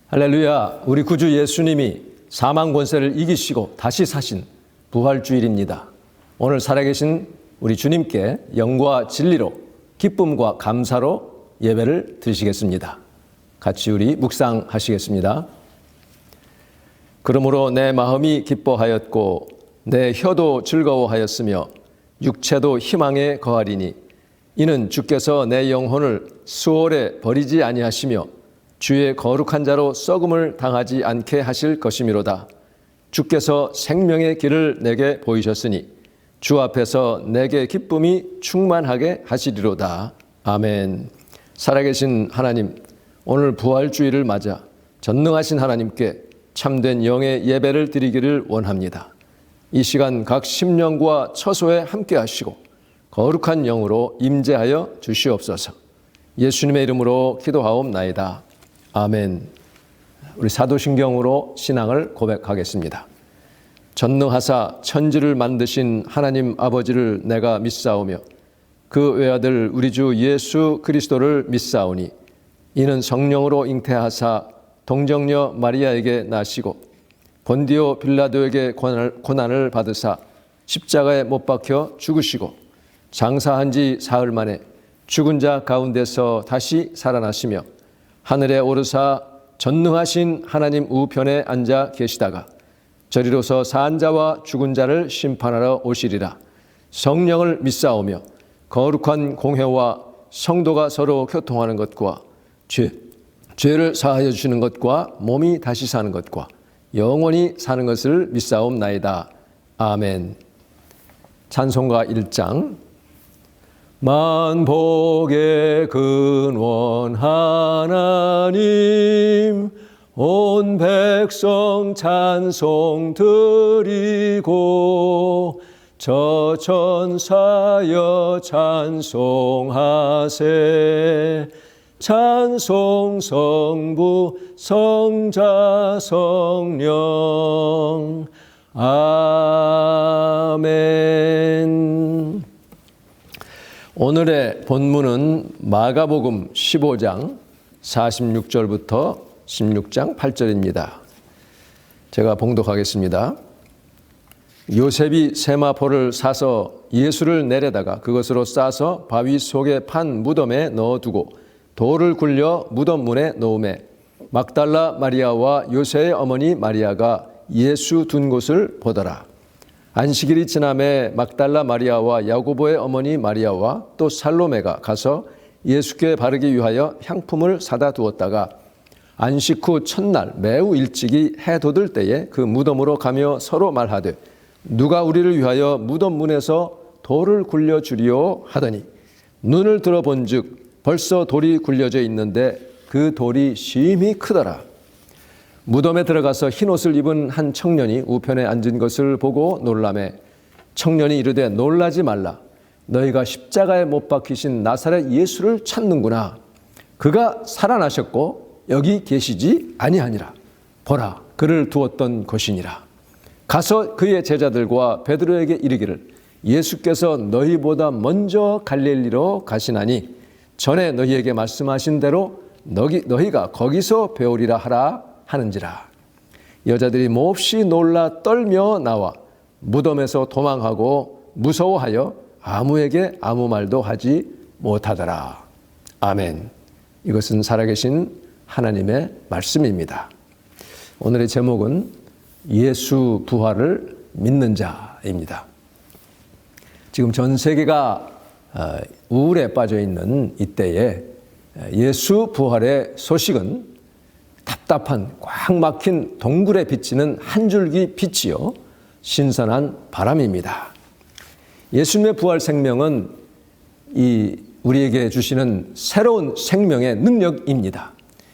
할렐루야. 우리 구주 예수님이 사망 권세를 이기시고 다시 사신 부활주일입니다. 오늘 살아계신 우리 주님께 영과 진리로 기쁨과 감사로 예배를 드리시겠습니다. 같이 우리 묵상하시겠습니다. 그러므로 내 마음이 기뻐하였고 내 혀도 즐거워하였으며 육체도 희망에 거하리니 이는 주께서 내 영혼을 수월에 버리지 아니하시며 주의 거룩한 자로 썩음을 당하지 않게 하실 것이미로다. 주께서 생명의 길을 내게 보이셨으니 주 앞에서 내게 기쁨이 충만하게 하시리로다. 아멘. 살아계신 하나님, 오늘 부활주일을 맞아 전능하신 하나님께 참된 영의 예배를 드리기를 원합니다. 이 시간 각 심령과 처소에 함께 하시고 거룩한 영으로 임재하여 주시옵소서. 예수님의 이름으로 기도하옵나이다. 아멘. 우리 사도신경으로 신앙을 고백하겠습니다. 전능하사 천지를 만드신 하나님 아버지를 내가 믿사오며 그 외아들 우리 주 예수 그리스도를 믿사오니 이는 성령으로 잉태하사 동정녀 마리아에게 나시고 본디오 빌라도에게 고난을 받으사 십자가에 못 박혀 죽으시고 장사한 지 사흘 만에 죽은 자 가운데서 다시 살아나시며 하늘에 오르사 전능하신 하나님 우편에 앉아 계시다가 저리로서 산 자와 죽은 자를 심판하러 오시리라. 성령을 믿사오며 거룩한 공회와 성도가 서로 교통하는 것과 죄를 사하여 주시는 것과 몸이 다시 사는 것과 영원히 사는 것을 믿사옵나이다. 아멘. 찬송가 1장. 만복의 근원 하나님 온 백성 찬송 드리고 저 천사여 찬송하세. 찬송 성부 성자 성령. 아멘. 오늘의 본문은 마가복음 15장 46절부터 16장 8절입니다. 제가 봉독하겠습니다. 요셉이 세마포를 사서 예수를 내려다가 그것으로 싸서 바위 속에 판 무덤에 넣어두고 돌을 굴려 무덤 문에 놓음에 막달라 마리아와 요새의 어머니 마리아가 예수 둔 곳을 보더라. 안식일이 지남에 막달라 마리아와 야고보의 어머니 마리아와 또 살로메가 가서 예수께 바르기 위하여 향품을 사다 두었다가 안식 후 첫날 매우 일찍이 해 돋을 때에 그 무덤으로 가며 서로 말하되 누가 우리를 위하여 무덤 문에서 돌을 굴려 주리오 하더니 눈을 들어본즉 벌써 돌이 굴려져 있는데 그 돌이 심히 크더라. 무덤에 들어가서 흰옷을 입은 한 청년이 우편에 앉은 것을 보고 놀라매 청년이 이르되 놀라지 말라. 너희가 십자가에 못 박히신 나사렛 예수를 찾는구나. 그가 살아나셨고 여기 계시지 아니하니라. 보라, 그를 두었던 것이니라. 가서 그의 제자들과 베드로에게 이르기를 예수께서 너희보다 먼저 갈릴리로 가시나니 전에 너희에게 말씀하신 대로 너희가 거기서 배우리라 하라 하는지라. 여자들이 몹시 놀라 떨며 나와 무덤에서 도망하고 무서워하여 아무에게 아무 말도 하지 못하더라. 아멘. 이것은 살아계신 하나님의 말씀입니다. 오늘의 제목은 예수 부활을 믿는 자입니다. 지금 전 세계가 우울에 빠져 있는 이때에 예수 부활의 소식은 답답한 꽉 막힌 동굴에 비치는 한 줄기 빛이요 신선한 바람입니다. 예수님의 부활 생명은 우리에게 주시는 새로운 생명의 능력입니다.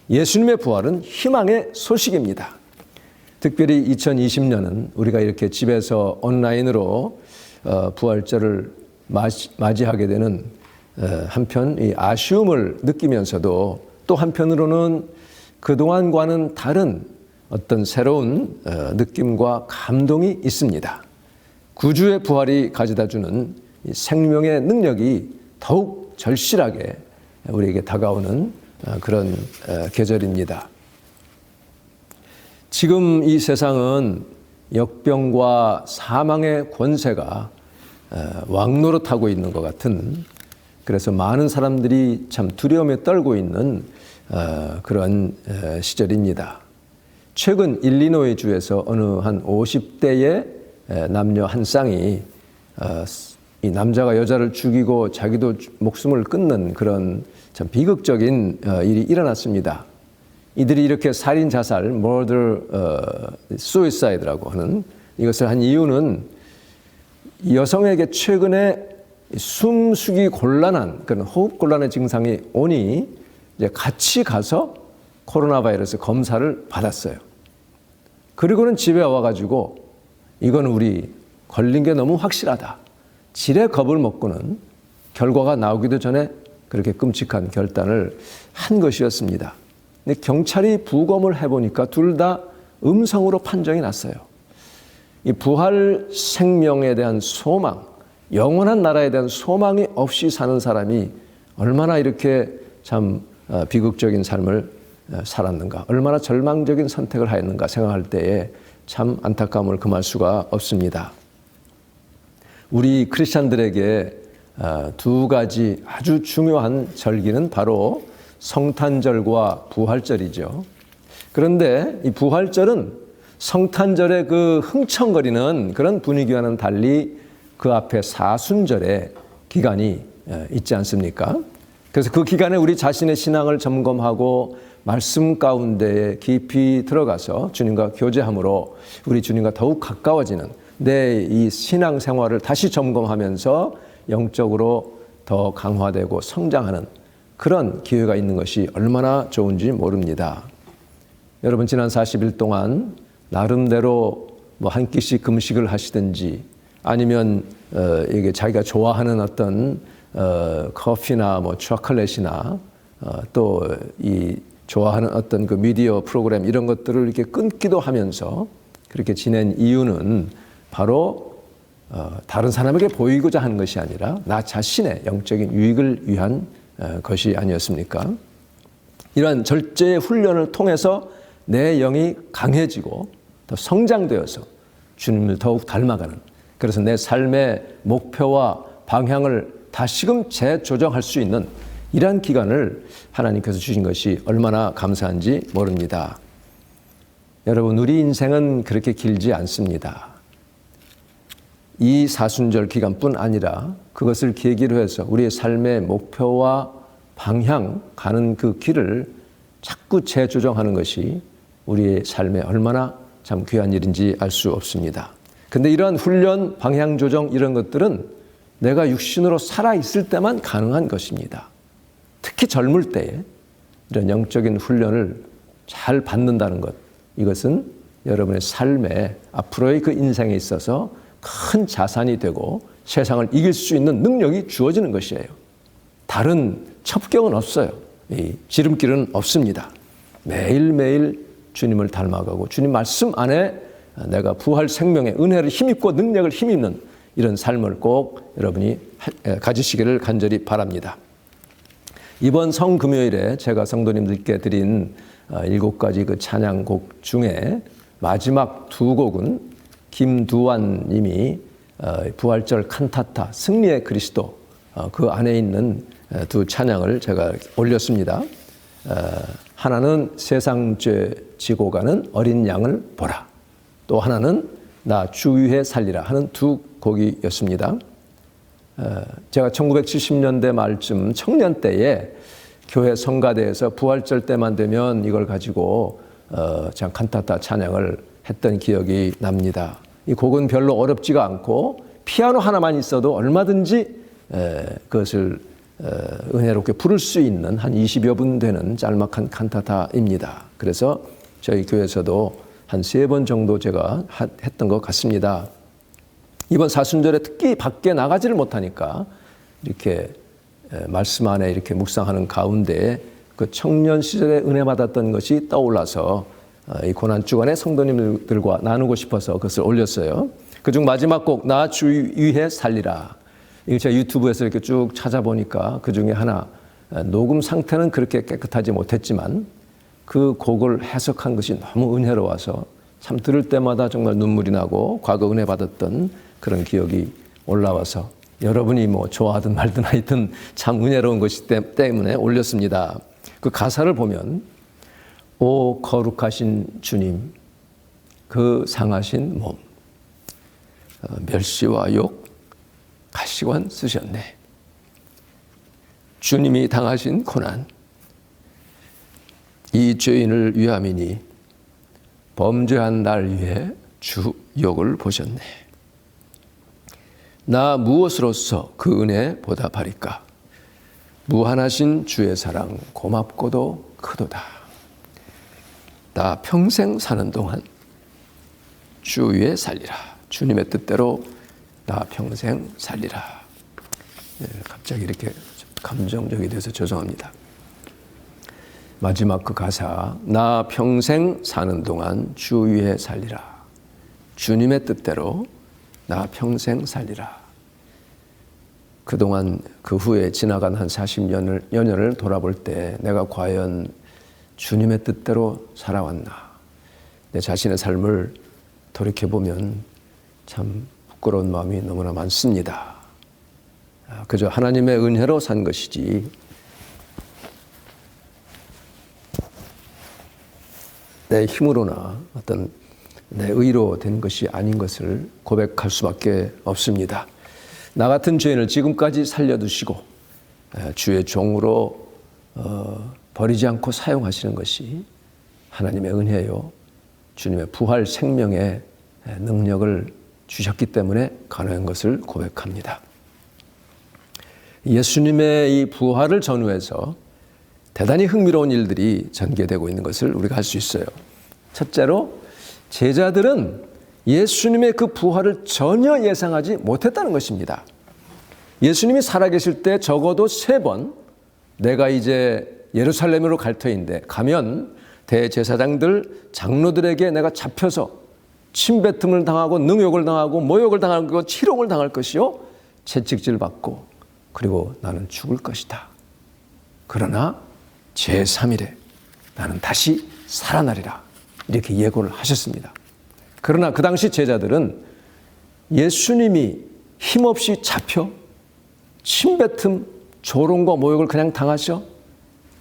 예수님의 부활은 희망의 소식입니다. 특별히 2020년은 우리가 이렇게 집에서 온라인으로 부활절을 맞이하게 되는 한편 이 아쉬움을 느끼면서도 또 한편으로는 그동안과는 다른 어떤 새로운 느낌과 감동이 있습니다. 구주의 부활이 가져다주는 생명의 능력이 더욱 절실하게 우리에게 다가오는 그런 계절입니다. 지금 이 세상은 역병과 사망의 권세가 왕노릇하고 있는 것 같은, 그래서 많은 사람들이 참 두려움에 떨고 있는 그런 시절입니다. 최근 일리노이 주에서 어느 한 50대의 남녀 한 쌍이 이 남자가 여자를 죽이고 자기도 목숨을 끊는 그런 참 비극적인 일이 일어났습니다. 이들이 이렇게 살인 자살, murder suicide라고 하는 이것을 한 이유는 여성에게 최근에 숨쉬기 곤란한 그런 호흡 곤란의 증상이 오니 이제 같이 가서 코로나 바이러스 검사를 받았어요. 그리고는 집에 와가지고 이건 우리 걸린 게 너무 확실하다. 지레 겁을 먹고는 결과가 나오기도 전에 그렇게 끔찍한 결단을 한 것이었습니다. 근데 경찰이 부검을 해보니까 둘 다 음성으로 판정이 났어요. 이 부활 생명에 대한 소망, 영원한 나라에 대한 소망이 없이 사는 사람이 얼마나 이렇게 참 비극적인 삶을 살았는가, 얼마나 절망적인 선택을 하였는가 생각할 때에 참 안타까움을 금할 수가 없습니다. 우리 크리스찬들에게 두 가지 아주 중요한 절기는 바로 성탄절과 부활절이죠. 그런데 이 부활절은 성탄절의 그 흥청거리는 그런 분위기와는 달리 그 앞에 사순절의 기간이 있지 않습니까? 그래서 그 기간에 우리 자신의 신앙을 점검하고 말씀 가운데에 깊이 들어가서 주님과 교제함으로 우리 주님과 더욱 가까워지는 내 이 신앙 생활을 다시 점검하면서 영적으로 더 강화되고 성장하는 그런 기회가 있는 것이 얼마나 좋은지 모릅니다. 여러분, 지난 40일 동안 나름대로 뭐 한 끼씩 금식을 하시든지 아니면 이게 자기가 좋아하는 어떤 커피나 뭐 초콜릿이나 또 이 좋아하는 어떤 그 미디어 프로그램 이런 것들을 이렇게 끊기도 하면서 그렇게 지낸 이유는 바로 다른 사람에게 보이고자 하는 것이 아니라 나 자신의 영적인 유익을 위한 것이 아니었습니까? 이러한 절제의 훈련을 통해서 내 영이 강해지고 더 성장되어서 주님을 더욱 닮아가는, 그래서 내 삶의 목표와 방향을 다시금 재조정할 수 있는 이러한 기간을 하나님께서 주신 것이 얼마나 감사한지 모릅니다. 여러분, 우리 인생은 그렇게 길지 않습니다. 이 사순절 기간뿐 아니라 그것을 계기로 해서 우리의 삶의 목표와 방향, 가는 그 길을 자꾸 재조정하는 것이 우리의 삶에 얼마나 참 귀한 일인지 알 수 없습니다. 근데 이러한 훈련, 방향 조정 이런 것들은 내가 육신으로 살아있을 때만 가능한 것입니다. 특히 젊을 때에 이런 영적인 훈련을 잘 받는다는 것, 이것은 여러분의 삶에 앞으로의 그 인생에 있어서 큰 자산이 되고 세상을 이길 수 있는 능력이 주어지는 것이에요. 다른 첩경은 없어요. 이 지름길은 없습니다. 매일매일 주님을 닮아가고 주님 말씀 안에 내가 부활 생명의 은혜를 힘입고 능력을 힘입는 이런 삶을 꼭 여러분이 가지시기를 간절히 바랍니다. 이번 성금요일에 제가 성도님들께 드린 7가지 그 찬양곡 중에 마지막 두 곡은 김두환 님이 부활절 칸타타 승리의 그리스도 그 안에 있는 두 찬양을 제가 올렸습니다. 하나는 세상죄 지고 가는 어린 양을 보라, 또 하나는 나 주 위에 살리라 하는 두 곡이었습니다. 제가 1970년대 말쯤 청년 때에 교회 성가대에서 부활절 때만 되면 이걸 가지고 참 칸타타 찬양을 했던 기억이 납니다. 이 곡은 별로 어렵지가 않고 피아노 하나만 있어도 얼마든지 그것을 은혜롭게 부를 수 있는 한 20여 분 되는 짤막한 칸타타입니다. 그래서 저희 교회에서도 한 3번 정도 제가 했던 것 같습니다. 이번 사순절에 특히 밖에 나가지를 못하니까 이렇게 말씀 안에 이렇게 묵상하는 가운데 그 청년 시절에 은혜 받았던 것이 떠올라서 이 고난 주간에 성도님들과 나누고 싶어서 그것을 올렸어요. 그중 마지막 곡 나 주 위에 살리라. 이거 제가 유튜브에서 이렇게 쭉 찾아보니까 그 중에 하나 녹음 상태는 그렇게 깨끗하지 못했지만 그 곡을 해석한 것이 너무 은혜로워서 참 들을 때마다 정말 눈물이 나고 과거 은혜 받았던 그런 기억이 올라와서 여러분이 뭐 좋아하든 말든 하여튼 참 은혜로운 것이 때문에 올렸습니다. 그 가사를 보면 오 거룩하신 주님 그 상하신 몸 멸시와 욕 가시관 쓰셨네. 주님이 당하신 고난 이 죄인을 위함이니 범죄한 날 위해 주 욕을 보셨네. 나 무엇으로서 그 은혜 보답하리까? 무한하신 주의 사랑 고맙고도 크도다. 나 평생 사는 동안 주 위에 살리라. 주님의 뜻대로 나 평생 살리라. 갑자기 이렇게 감정적이 돼서 죄송합니다. 마지막 그 가사 나 평생 사는 동안 주 위에 살리라. 주님의 뜻대로 나 평생 살리라. 그동안 그 후에 지나간 한 40년을 돌아볼 때 내가 과연 주님의 뜻대로 살아왔나. 내 자신의 삶을 돌이켜보면 참 부끄러운 마음이 너무나 많습니다. 그저 하나님의 은혜로 산 것이지 내 힘으로나 어떤 내 의로 된 것이 아닌 것을 고백할 수밖에 없습니다. 나 같은 죄인을 지금까지 살려두시고 주의 종으로 버리지 않고 사용하시는 것이 하나님의 은혜요. 주님의 부활 생명의 능력을 주셨기 때문에 가능한 것을 고백합니다. 예수님의 이 부활을 전후해서 대단히 흥미로운 일들이 전개되고 있는 것을 우리가 알 수 있어요. 첫째로 제자들은 예수님의 그 부활을 전혀 예상하지 못했다는 것입니다. 예수님이 살아계실 때 적어도 3번 내가 이제 예루살렘으로 갈 터인데 가면 대제사장들 장로들에게 내가 잡혀서 침뱉음을 당하고 능욕을 당하고 모욕을 당하고 치롱을 당할 것이요 채찍질 받고 그리고 나는 죽을 것이다. 그러나 제3일에 나는 다시 살아나리라. 이렇게 예고를 하셨습니다. 그러나 그 당시 제자들은 예수님이 힘없이 잡혀 침뱉음, 조롱과 모욕을 그냥 당하셔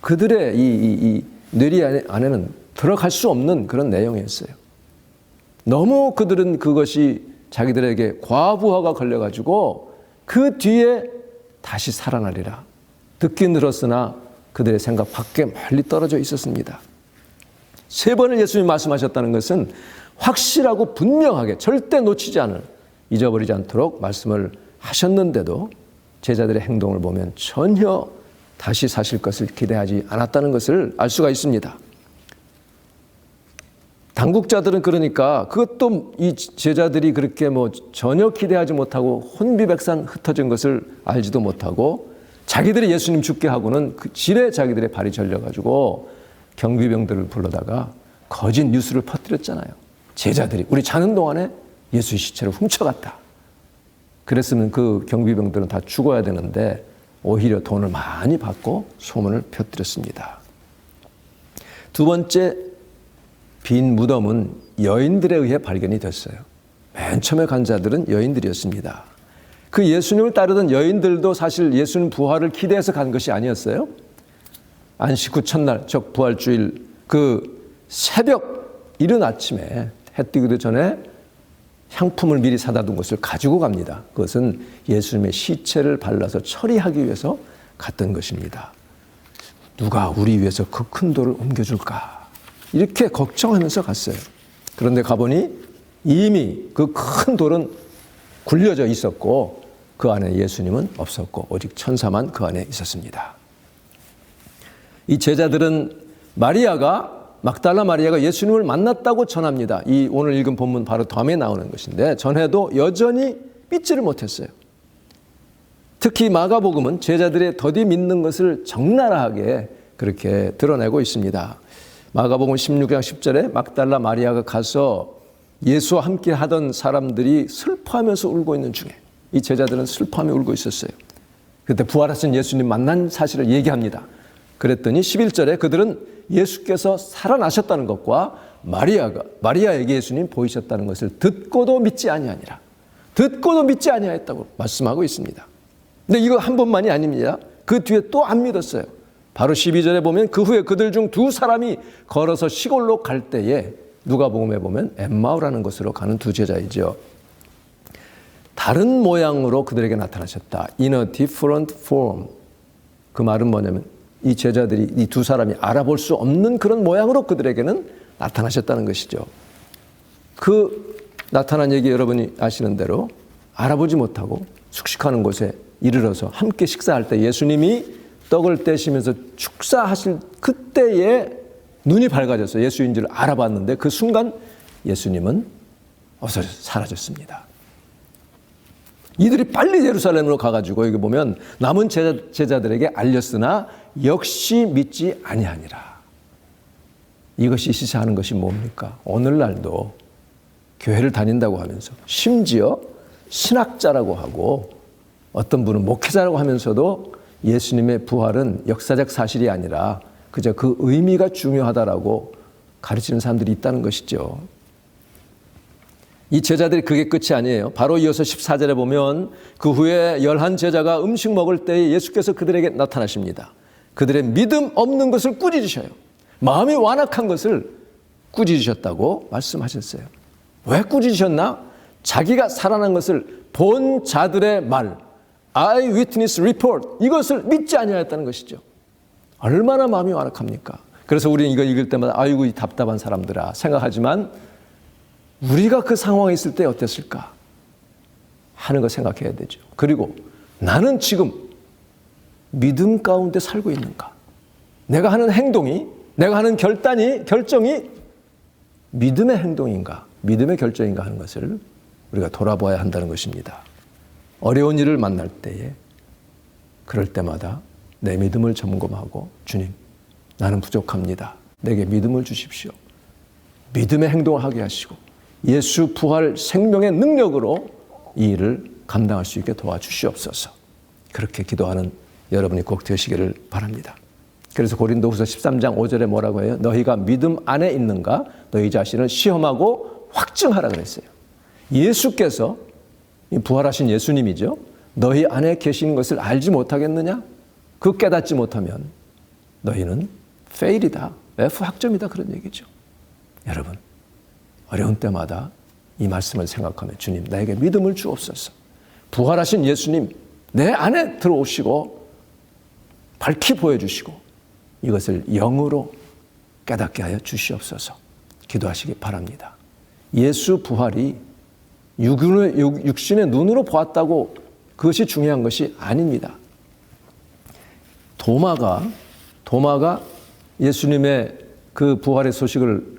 그들의 이 뇌리 안에는 들어갈 수 없는 그런 내용이었어요. 너무 그들은 그것이 자기들에게 과부하가 걸려가지고 그 뒤에 다시 살아나리라. 듣긴 들었으나 그들의 생각 밖에 멀리 떨어져 있었습니다. 3번을 예수님이 말씀하셨다는 것은 확실하고 분명하게 절대 놓치지 않을 잊어버리지 않도록 말씀을 하셨는데도 제자들의 행동을 보면 전혀 다시 사실 것을 기대하지 않았다는 것을 알 수가 있습니다. 당국자들은 그러니까 그것도 이 제자들이 그렇게 뭐 전혀 기대하지 못하고 혼비백산 흩어진 것을 알지도 못하고 자기들이 예수님 죽게 하고는 그 지레 자기들의 발이 절려가지고 경비병들을 불러다가 거짓 뉴스를 퍼뜨렸잖아요. 제자들이 우리 자는 동안에 예수의 시체를 훔쳐갔다. 그랬으면 그 경비병들은 다 죽어야 되는데 오히려 돈을 많이 받고 소문을 펴뜨렸습니다. 두 번째 빈 무덤은 여인들에 의해 발견이 됐어요. 맨 처음에 간 자들은 여인들이었습니다. 그 예수님을 따르던 여인들도 사실 예수님 부활을 기대해서 간 것이 아니었어요. 안식 후 첫날, 즉 부활주일 그 새벽 이른 아침에 해 뜨기도 전에 향품을 미리 사다 둔 것을 가지고 갑니다. 그것은 예수님의 시체를 발라서 처리하기 위해서 갔던 것입니다. 누가 우리 위해서 그 큰 돌을 옮겨줄까? 이렇게 걱정하면서 갔어요. 그런데 가보니 이미 그 큰 돌은 굴려져 있었고 그 안에 예수님은 없었고 오직 천사만 그 안에 있었습니다. 이 제자들은 막달라 마리아가 예수님을 만났다고 전합니다. 이 오늘 읽은 본문 바로 다음에 나오는 것인데 전해도 여전히 믿지를 못했어요. 특히 마가복음은 제자들의 더디 믿는 것을 적나라하게 그렇게 드러내고 있습니다. 마가복음 16장 10절에 막달라 마리아가 가서 예수와 함께 하던 사람들이 슬퍼하면서 울고 있는 중에 이 제자들은 슬퍼하며 울고 있었어요. 그때 부활하신 예수님 만난 사실을 얘기합니다. 그랬더니 11절에 그들은 예수께서 살아나셨다는 것과 마리아에게 예수님 보이셨다는 것을 듣고도 믿지 아니하니라. 듣고도 믿지 아니하였다고 말씀하고 있습니다. 근데 이거 한 번만이 아닙니다. 그 뒤에 또 안 믿었어요. 바로 12절에 보면 그 후에 그들 중 두 사람이 걸어서 시골로 갈 때에 누가복음에 보면 엠마오라는 곳으로 가는 두 제자이죠. 다른 모양으로 그들에게 나타나셨다. In a different form. 그 말은 뭐냐면 이 제자들이 이 두 사람이 알아볼 수 없는 그런 모양으로 그들에게는 나타나셨다는 것이죠. 그 나타난 얘기 여러분이 아시는 대로 알아보지 못하고 숙식하는 곳에 이르러서 함께 식사할 때 예수님이 떡을 떼시면서 축사하실 그때에 눈이 밝아져서 예수인 줄 알아봤는데 그 순간 예수님은 없어져 사라졌습니다. 이들이 빨리 예루살렘으로 가가지고 여기 보면 남은 제자들에게 알렸으나 역시 믿지 아니하니라. 이것이 시사하는 것이 뭡니까? 오늘날도 교회를 다닌다고 하면서 심지어 신학자라고 하고 어떤 분은 목회자라고 하면서도 예수님의 부활은 역사적 사실이 아니라 그저 그 의미가 중요하다라고 가르치는 사람들이 있다는 것이죠. 이 제자들이 그게 끝이 아니에요. 바로 이어서 14절에 보면 그 후에 11 제자가 음식 먹을 때에 예수께서 그들에게 나타나십니다. 그들의 믿음 없는 것을 꾸짖으셔요. 마음이 완악한 것을 꾸짖으셨다고 말씀하셨어요. 왜 꾸짖으셨나? 자기가 살아난 것을 본 자들의 말, eyewitness report, 이것을 믿지 아니하였다는 것이죠. 얼마나 마음이 완악합니까? 그래서 우리는 이거 읽을 때마다 아이고 이 답답한 사람들아 생각하지만 우리가 그 상황에 있을 때 어땠을까 하는 거 생각해야 되죠. 그리고 나는 지금 믿음 가운데 살고 있는가? 내가 하는 행동이, 내가 하는 결정이 믿음의 행동인가, 믿음의 결정인가 하는 것을 우리가 돌아보아야 한다는 것입니다. 어려운 일을 만날 때에 그럴 때마다 내 믿음을 점검하고 주님, 나는 부족합니다. 내게 믿음을 주십시오. 믿음의 행동을 하게 하시고 예수 부활 생명의 능력으로 이 일을 감당할 수 있게 도와주시옵소서. 그렇게 기도하는 여러분이 꼭 되시기를 바랍니다. 그래서 고린도후서 13장 5절에 뭐라고 해요? 너희가 믿음 안에 있는가? 너희 자신을 시험하고 확증하라 그랬어요. 예수께서 부활하신 예수님이죠. 너희 안에 계시는 것을 알지 못하겠느냐? 그 깨닫지 못하면 너희는 fail이다. F 학점이다. 그런 얘기죠. 여러분, 어려운 때마다 이 말씀을 생각하며 주님, 나에게 믿음을 주옵소서. 부활하신 예수님, 내 안에 들어오시고 밝히 보여주시고 이것을 영으로 깨닫게 하여 주시옵소서. 기도하시기 바랍니다. 예수 부활이 육신의 눈으로 보았다고 그것이 중요한 것이 아닙니다. 도마가 예수님의 그 부활의 소식을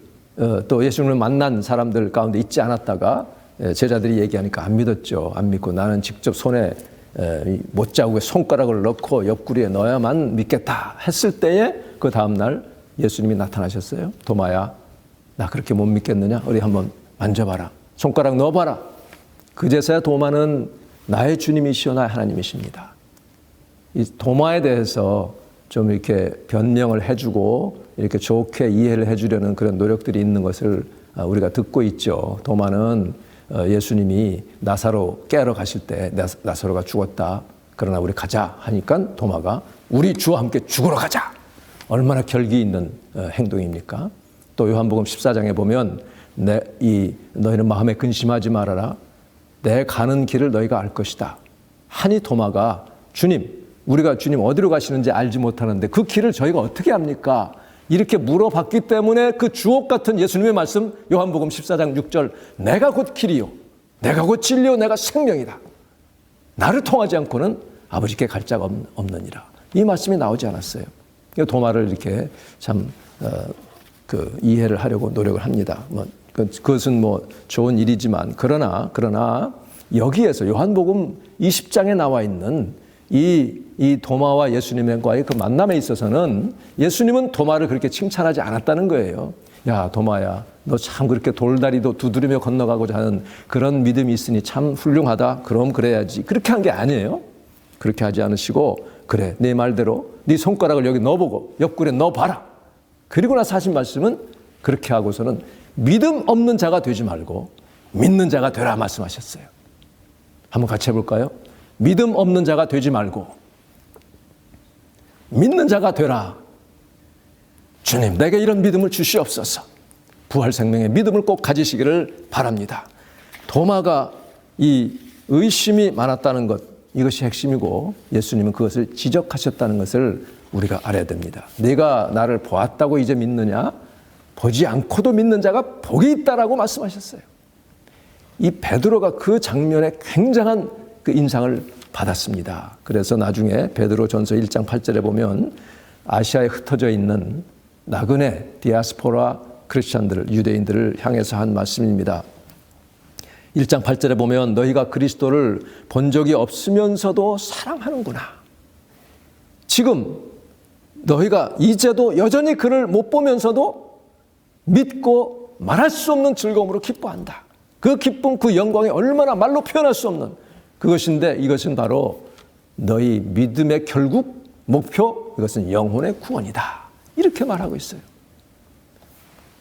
또 예수님을 만난 사람들 가운데 있지 않았다가 제자들이 얘기하니까 안 믿었죠. 안 믿고 나는 직접 손에 못자국에 손가락을 넣고 옆구리에 넣어야만 믿겠다 했을 때에 그 다음날 예수님이 나타나셨어요. 도마야, 나 그렇게 못 믿겠느냐? 우리 한번 만져봐라. 손가락 넣어봐라. 그제서야 도마는 나의 주님이시오 나의 하나님이십니다. 이 도마에 대해서 좀 이렇게 변명을 해주고 이렇게 좋게 이해를 해주려는 그런 노력들이 있는 것을 우리가 듣고 있죠. 도마는 예수님이 나사로 깨러 가실 때 나사로가 죽었다. 그러나 우리 가자 하니까 도마가 우리 주와 함께 죽으러 가자. 얼마나 결기 있는 행동입니까? 또 요한복음 14장에 보면 너희는 마음에 근심하지 말아라. 내 가는 길을 너희가 알 것이다. 하니 도마가 주님, 우리가 주님 어디로 가시는지 알지 못하는데 그 길을 저희가 어떻게 합니까? 이렇게 물어봤기 때문에 그 주옥 같은 예수님의 말씀 요한복음 14장 6절 내가 곧 길이요 내가 곧 진리요 내가 생명이다. 나를 통하지 않고는 아버지께 갈 자가 없느니라. 이 말씀이 나오지 않았어요. 도마를 이렇게 참 이해를 하려고 노력을 합니다. 그것은 좋은 일이지만 그러나 여기에서 요한복음 20장에 나와 있는 이 도마와 예수님과의 그 만남에 있어서는 예수님은 도마를 그렇게 칭찬하지 않았다는 거예요. 야, 도마야, 너 참 그렇게 돌다리도 두드리며 건너가고자 하는 그런 믿음이 있으니 참 훌륭하다. 그럼 그래야지. 그렇게 한 게 아니에요. 그렇게 하지 않으시고 그래, 네 말대로 네 손가락을 여기 넣어보고 옆구리에 넣어봐라. 그리고 나서 하신 말씀은 그렇게 하고서는 믿음 없는 자가 되지 말고 믿는 자가 되라 말씀하셨어요. 한번 같이 해볼까요? 믿음 없는 자가 되지 말고 믿는 자가 되라. 주님, 내게 이런 믿음을 주시옵소서. 부활 생명의 믿음을 꼭 가지시기를 바랍니다. 도마가 이 의심이 많았다는 것, 이것이 핵심이고 예수님은 그것을 지적하셨다는 것을 우리가 알아야 됩니다. 네가 나를 보았다고 이제 믿느냐? 보지 않고도 믿는 자가 복이 있다라고 말씀하셨어요. 이 베드로가 그 장면에 굉장한 그 인상을 받았습니다. 그래서 나중에 베드로 전서 1장 8절에 보면 아시아에 흩어져 있는 나그네 디아스포라 크리스찬들, 유대인들을 향해서 한 말씀입니다. 1장 8절에 보면 너희가 그리스도를 본 적이 없으면서도 사랑하는구나. 지금 너희가 이제도 여전히 그를 못 보면서도 믿고 말할 수 없는 즐거움으로 기뻐한다. 그 기쁨, 그 영광이 얼마나 말로 표현할 수 없는 그것인데 이것은 바로 너희 믿음의 결국 목표, 이것은 영혼의 구원이다. 이렇게 말하고 있어요.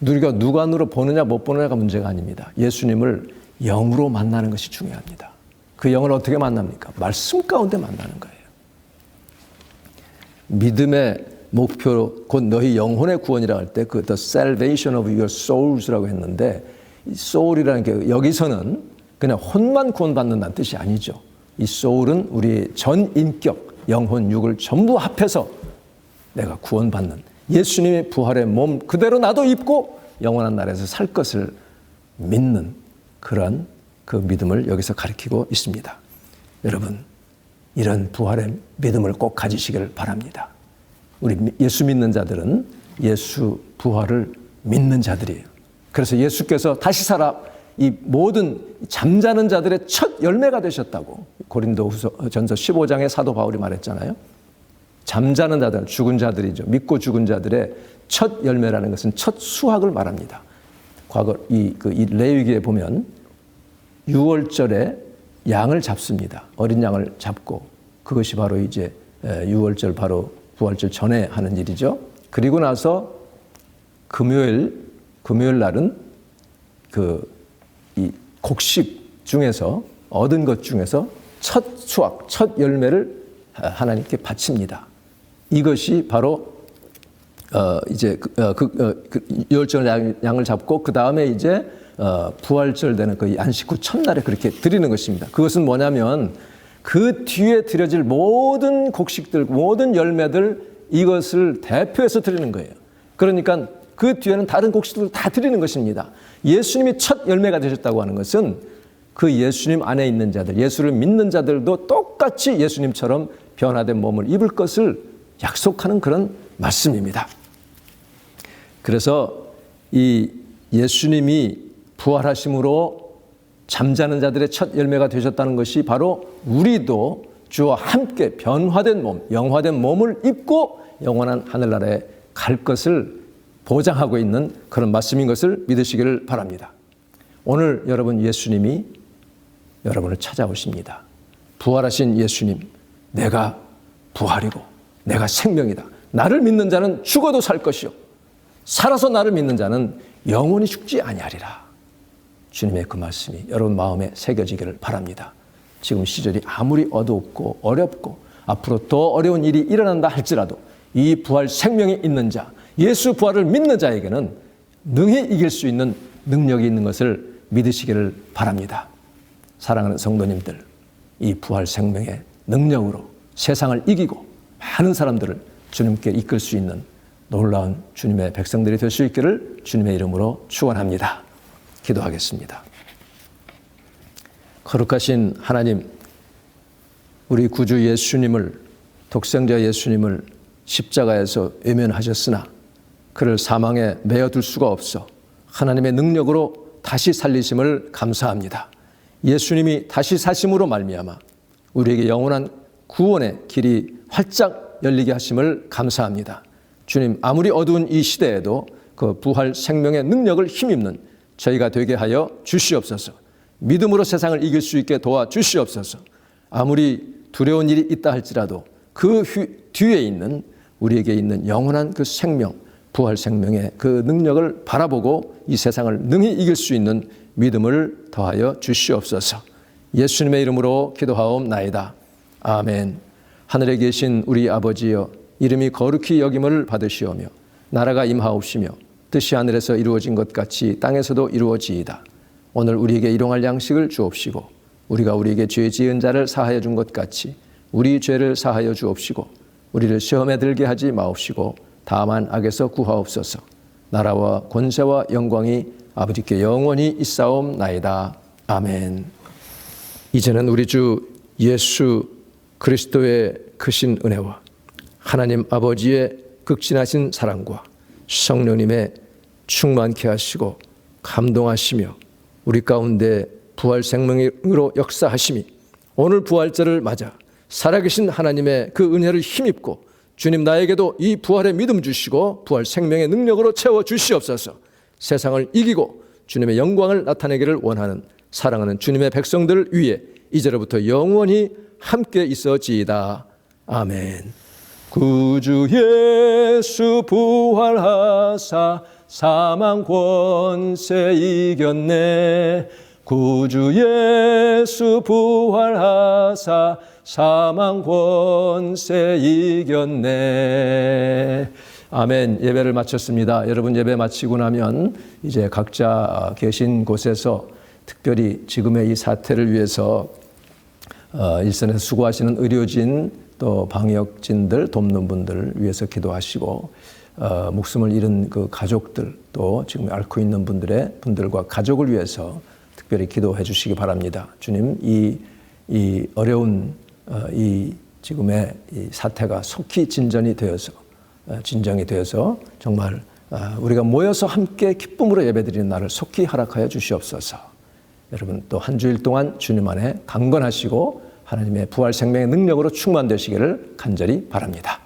우리가 누관으로 보느냐 못 보느냐가 문제가 아닙니다. 예수님을 영으로 만나는 것이 중요합니다. 그 영을 어떻게 만납니까? 말씀 가운데 만나는 거예요. 믿음의 목표, 곧 너희 영혼의 구원이라고 할 때 그 The salvation of your souls라고 했는데 이 soul이라는 게 여기서는 그냥 혼만 구원받는다는 뜻이 아니죠. 이 soul은 우리의 전 인격, 영혼, 육을 전부 합해서 내가 구원받는 예수님의 부활의 몸 그대로 나도 입고 영원한 나라에서 살 것을 믿는 그런 그 믿음을 여기서 가리키고 있습니다. 여러분, 이런 부활의 믿음을 꼭 가지시기를 바랍니다. 우리 예수 믿는 자들은 예수 부활을 믿는 자들이에요. 그래서 예수께서 다시 살아 이 모든 잠자는 자들의 첫 열매가 되셨다고 고린도전서 15장에 사도 바울이 말했잖아요. 잠자는 자들, 죽은 자들이죠. 믿고 죽은 자들의 첫 열매라는 것은 첫 수확을 말합니다. 과거 이 레위기에 보면 6월절에 양을 잡습니다. 어린 양을 잡고 그것이 바로 이제 6월절 바로 부활절 전에 하는 일이죠. 그리고 나서 금요일 날은 이 곡식 중에서 얻은 것 중에서 첫 수확, 첫 열매를 하나님께 바칩니다. 이것이 바로 이제 6월절 양을 잡고 그 다음에 이제 부활절 되는 그 안식 후 첫날에 그렇게 드리는 것입니다. 그것은 뭐냐면 그 뒤에 드려질 모든 곡식들, 모든 열매들 이것을 대표해서 드리는 거예요. 그러니까 그 뒤에는 다른 곡식들을 다 드리는 것입니다. 예수님이 첫 열매가 되셨다고 하는 것은 그 예수님 안에 있는 자들, 예수를 믿는 자들도 똑같이 예수님처럼 변화된 몸을 입을 것을 약속하는 그런 말씀입니다. 그래서 이 예수님이 부활하심으로 잠자는 자들의 첫 열매가 되셨다는 것이 바로 우리도 주와 함께 변화된 몸, 영화된 몸을 입고 영원한 하늘나라에 갈 것을 보장하고 있는 그런 말씀인 것을 믿으시기를 바랍니다. 오늘 여러분 예수님이 여러분을 찾아오십니다. 부활하신 예수님, 내가 부활이고 내가 생명이다. 나를 믿는 자는 죽어도 살 것이요 살아서 나를 믿는 자는 영원히 죽지 아니하리라. 주님의 그 말씀이 여러분 마음에 새겨지기를 바랍니다. 지금 시절이 아무리 어둡고 어렵고 앞으로 더 어려운 일이 일어난다 할지라도 이 부활 생명이 있는 자, 예수 부활을 믿는 자에게는 능히 이길 수 있는 능력이 있는 것을 믿으시기를 바랍니다. 사랑하는 성도님들, 이 부활 생명의 능력으로 세상을 이기고 많은 사람들을 주님께 이끌 수 있는 놀라운 주님의 백성들이 될 수 있기를 주님의 이름으로 축원합니다. 기도하겠습니다. 거룩하신 하나님, 우리 구주 예수님을, 독생자 예수님을 십자가에서 외면하셨으나 그를 사망에 매어둘 수가 없어 하나님의 능력으로 다시 살리심을 감사합니다. 예수님이 다시 사심으로 말미암아 우리에게 영원한 구원의 길이 활짝 열리게 하심을 감사합니다. 주님, 아무리 어두운 이 시대에도 그 부활 생명의 능력을 힘입는 저희가 되게 하여 주시옵소서. 믿음으로 세상을 이길 수 있게 도와주시옵소서. 아무리 두려운 일이 있다 할지라도 그 뒤에 있는 우리에게 있는 영원한 그 생명, 부활 생명의 그 능력을 바라보고 이 세상을 능히 이길 수 있는 믿음을 더하여 주시옵소서. 예수님의 이름으로 기도하옵나이다. 아멘. 하늘에 계신 우리 아버지여, 이름이 거룩히 여김을 받으시오며 나라가 임하옵시며 뜻이 하늘에서 이루어진 것 같이 땅에서도 이루어지이다. 오늘 우리에게 일용할 양식을 주옵시고 우리가 우리에게 죄 지은 자를 사하여 준 것 같이 우리 죄를 사하여 주옵시고 우리를 시험에 들게 하지 마옵시고 다만 악에서 구하옵소서. 나라와 권세와 영광이 아버지께 영원히 있사옵나이다. 아멘. 이제는 우리 주 예수 그리스도의 크신 은혜와 하나님 아버지의 극진하신 사랑과 성령님의 충만케 하시고 감동하시며 우리 가운데 부활 생명으로 역사하심이 오늘 부활절을 맞아 살아계신 하나님의 그 은혜를 힘입고 주님 나에게도 이 부활의 믿음 주시고 부활 생명의 능력으로 채워 주시옵소서. 세상을 이기고 주님의 영광을 나타내기를 원하는 사랑하는 주님의 백성들을 위해 이제로부터 영원히 함께 있어지이다. 아멘. 구주 예수 부활하사 사망 권세 이겼네. 구주 예수 부활하사 사망 권세 이겼네. 아멘. 예배를 마쳤습니다. 여러분 예배 마치고 나면 이제 각자 계신 곳에서 특별히 지금의 이 사태를 위해서 일선에서 수고하시는 의료진 또 방역진들 돕는 분들 위해서 기도하시고 목숨을 잃은 그 가족들 또 지금 앓고 있는 분들과 가족을 위해서 특별히 기도해 주시기 바랍니다. 주님 이 어려운 이 지금의 이 사태가 속히 진정이 되어서 정말 우리가 모여서 함께 기쁨으로 예배드리는 날을 속히 허락하여 주시옵소서. 여러분 또 한 주일 동안 주님 안에 강건하시고 하나님의 부활 생명의 능력으로 충만되시기를 간절히 바랍니다.